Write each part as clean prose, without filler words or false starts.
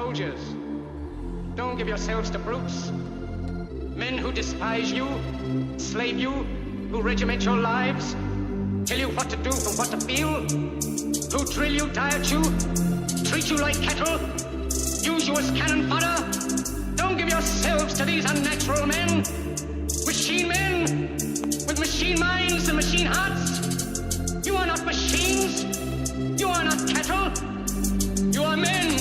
soldiers. Don't give yourselves to brutes. Men who despise you, slave you, who regiment your lives, tell you what to do and what to feel, who drill you, diet you, treat you like cattle, use you as cannon fodder. Don't give yourselves to these unnatural men, machine men, with machine minds and machine hearts. You are not machines. You are not cattle. You are men.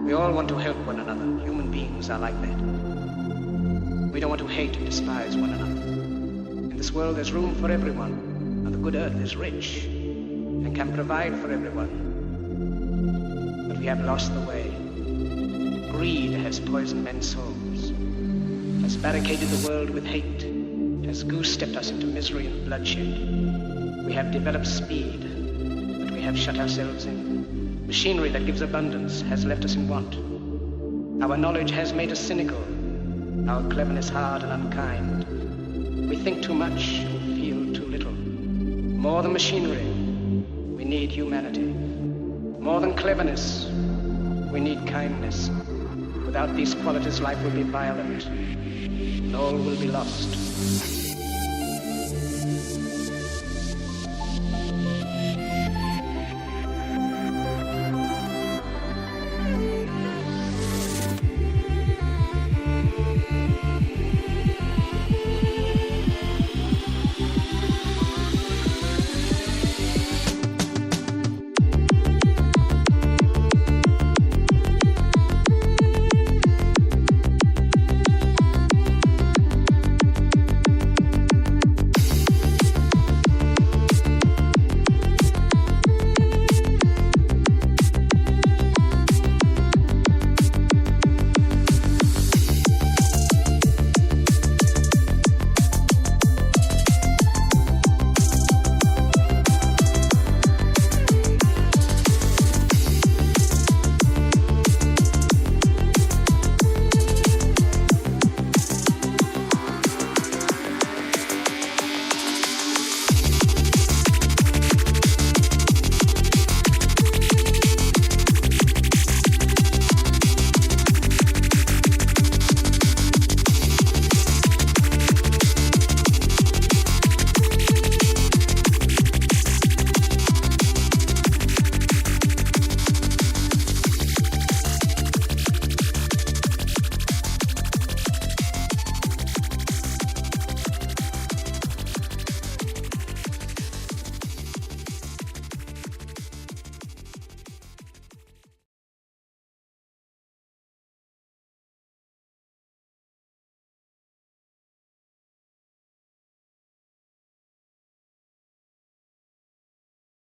We all want to help one another. Human beings are like that. We don't want to hate and despise one another. In this world there's room for everyone, and the good earth is rich and can provide for everyone. But we have lost the way. Greed has poisoned men's souls, has barricaded the world with hate, has goose-stepped us into misery and bloodshed. We have developed speed, but we have shut ourselves in. Machinery that gives abundance has left us in want. Our knowledge has made us cynical, our cleverness hard and unkind. We think too much and feel too little. More than machinery, we need humanity. More than cleverness, we need kindness. Without these qualities, life will be violent, and all will be lost.